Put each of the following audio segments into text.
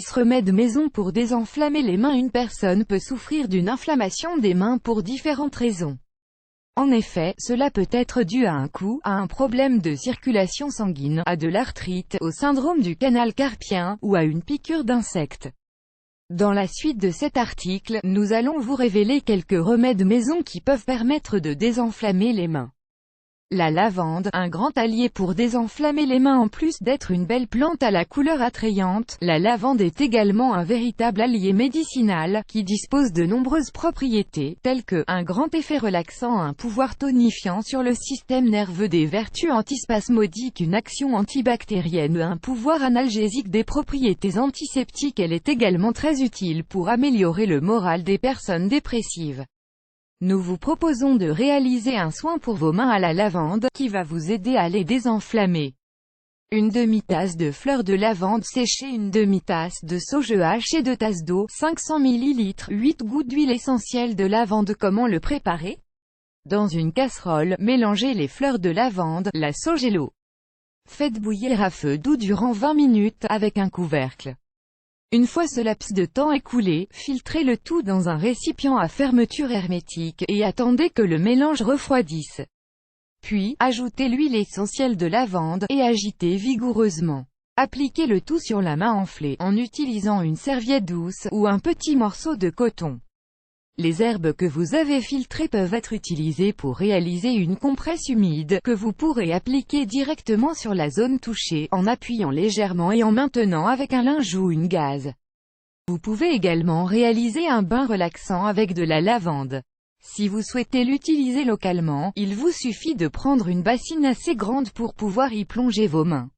10 remèdes maison pour désenflammer les mains. Une personne peut souffrir d'une inflammation des mains pour différentes raisons. En effet, cela peut être dû à un coup, à un problème de circulation sanguine, à de l'arthrite, au syndrome du canal carpien, ou à une piqûre d'insecte. Dans la suite de cet article, nous allons vous révéler quelques remèdes maison qui peuvent permettre de désenflammer les mains. La lavande, un grand allié pour désenflammer les mains. En plus d'être une belle plante à la couleur attrayante, la lavande est également un véritable allié médicinal, qui dispose de nombreuses propriétés, telles que, un grand effet relaxant, un pouvoir tonifiant sur le système nerveux, des vertus antispasmodiques, une action antibactérienne, un pouvoir analgésique, des propriétés antiseptiques. Elle est également très utile pour améliorer le moral des personnes dépressives. Nous vous proposons de réaliser un soin pour vos mains à la lavande, qui va vous aider à les désenflammer. Une demi-tasse de fleurs de lavande séchée, une demi-tasse de sauge haché, 2 tasses d'eau, 500 ml, 8 gouttes d'huile essentielle de lavande. Comment le préparer? Dans une casserole, mélangez les fleurs de lavande, la sauge et l'eau. Faites bouillir à feu doux durant 20 minutes, avec un couvercle. Une fois ce laps de temps écoulé, filtrez le tout dans un récipient à fermeture hermétique, et attendez que le mélange refroidisse. Puis, ajoutez l'huile essentielle de lavande, et agitez vigoureusement. Appliquez le tout sur la main enflée, en utilisant une serviette douce, ou un petit morceau de coton. Les herbes que vous avez filtrées peuvent être utilisées pour réaliser une compresse humide, que vous pourrez appliquer directement sur la zone touchée, en appuyant légèrement et en maintenant avec un linge ou une gaze. Vous pouvez également réaliser un bain relaxant avec de la lavande. Si vous souhaitez l'utiliser localement, il vous suffit de prendre une bassine assez grande pour pouvoir y plonger vos mains.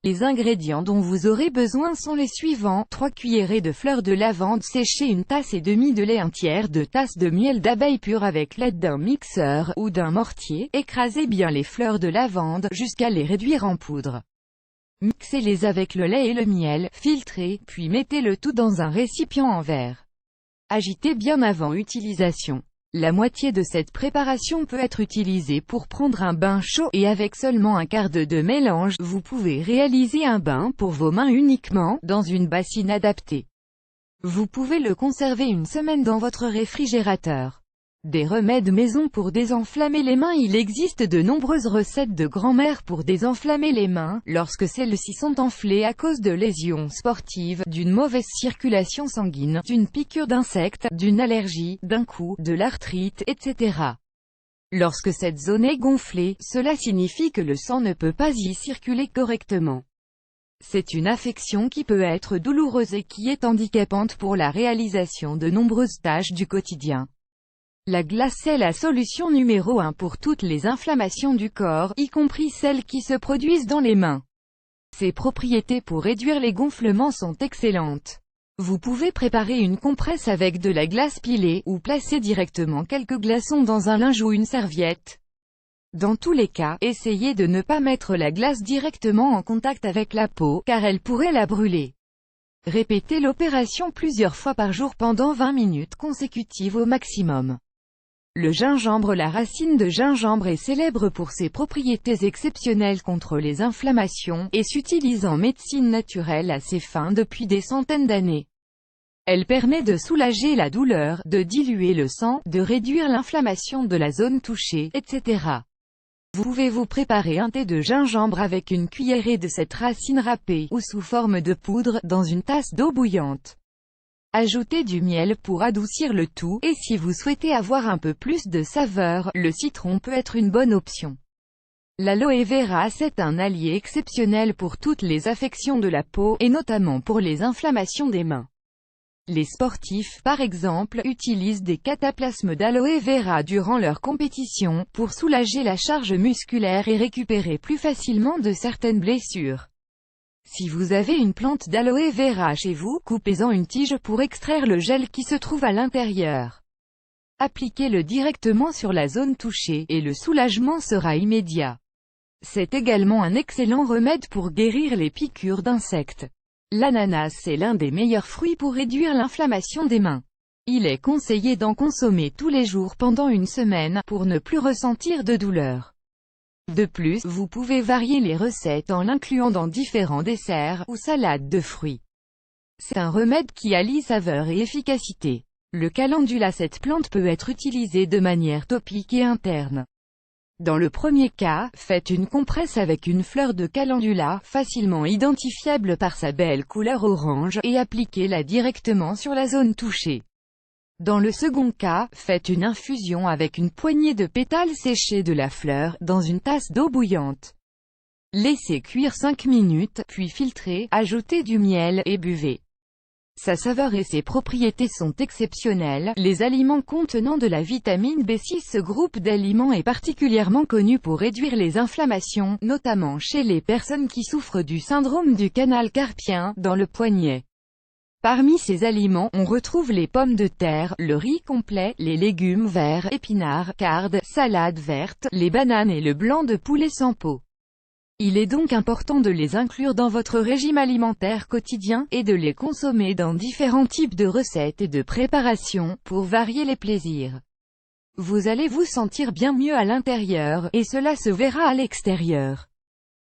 Les ingrédients dont vous aurez besoin sont les suivants: 3 cuillerées de fleurs de lavande séchées, 1 tasse et demie de lait, 1 tiers de tasse de miel d'abeille pur avec l'aide d'un mixeur ou d'un mortier. Écrasez bien les fleurs de lavande jusqu'à les réduire en poudre. Mixez-les avec le lait et le miel, filtrez, puis mettez le tout dans un récipient en verre. Agitez bien avant utilisation. La moitié de cette préparation peut être utilisée pour prendre un bain chaud, et avec seulement un quart de mélange, vous pouvez réaliser un bain pour vos mains uniquement, dans une bassine adaptée. Vous pouvez le conserver une semaine dans votre réfrigérateur. Des remèdes maison pour désenflammer les mains. Il existe de nombreuses recettes de grand-mère pour désenflammer les mains, lorsque celles-ci sont enflées à cause de lésions sportives, d'une mauvaise circulation sanguine, d'une piqûre d'insecte, d'une allergie, d'un coup, de l'arthrite, etc. Lorsque cette zone est gonflée, cela signifie que le sang ne peut pas y circuler correctement. C'est une affection qui peut être douloureuse et qui est handicapante pour la réalisation de nombreuses tâches du quotidien. La glace est la solution numéro 1 pour toutes les inflammations du corps, y compris celles qui se produisent dans les mains. Ses propriétés pour réduire les gonflements sont excellentes. Vous pouvez préparer une compresse avec de la glace pilée, ou placer directement quelques glaçons dans un linge ou une serviette. Dans tous les cas, essayez de ne pas mettre la glace directement en contact avec la peau, car elle pourrait la brûler. Répétez l'opération plusieurs fois par jour pendant 20 minutes consécutives au maximum. Le gingembre. La racine de gingembre est célèbre pour ses propriétés exceptionnelles contre les inflammations, et s'utilise en médecine naturelle à ses fins depuis des centaines d'années. Elle permet de soulager la douleur, de diluer le sang, de réduire l'inflammation de la zone touchée, etc. Vous pouvez vous préparer un thé de gingembre avec une cuillerée de cette racine râpée, ou sous forme de poudre, dans une tasse d'eau bouillante. Ajoutez du miel pour adoucir le tout, et si vous souhaitez avoir un peu plus de saveur, le citron peut être une bonne option. L'aloe vera, c'est un allié exceptionnel pour toutes les affections de la peau, et notamment pour les inflammations des mains. Les sportifs, par exemple, utilisent des cataplasmes d'aloe vera durant leur compétition, pour soulager la charge musculaire et récupérer plus facilement de certaines blessures. Si vous avez une plante d'aloe vera chez vous, coupez-en une tige pour extraire le gel qui se trouve à l'intérieur. Appliquez-le directement sur la zone touchée, et le soulagement sera immédiat. C'est également un excellent remède pour guérir les piqûres d'insectes. L'ananas est l'un des meilleurs fruits pour réduire l'inflammation des mains. Il est conseillé d'en consommer tous les jours pendant une semaine, pour ne plus ressentir de douleur. De plus, vous pouvez varier les recettes en l'incluant dans différents desserts, ou salades de fruits. C'est un remède qui allie saveur et efficacité. Le calendula, cette plante peut être utilisée de manière topique et interne. Dans le premier cas, faites une compresse avec une fleur de calendula, facilement identifiable par sa belle couleur orange, et appliquez-la directement sur la zone touchée. Dans le second cas, faites une infusion avec une poignée de pétales séchés de la fleur, dans une tasse d'eau bouillante. Laissez cuire 5 minutes, puis filtrez, ajoutez du miel, et buvez. Sa saveur et ses propriétés sont exceptionnelles. Les aliments contenant de la vitamine B6. Ce groupe d'aliments est particulièrement connu pour réduire les inflammations, notamment chez les personnes qui souffrent du syndrome du canal carpien, dans le poignet. Parmi ces aliments, on retrouve les pommes de terre, le riz complet, les légumes verts, épinards, cardes, salades vertes, les bananes et le blanc de poulet sans peau. Il est donc important de les inclure dans votre régime alimentaire quotidien, et de les consommer dans différents types de recettes et de préparations, pour varier les plaisirs. Vous allez vous sentir bien mieux à l'intérieur, et cela se verra à l'extérieur.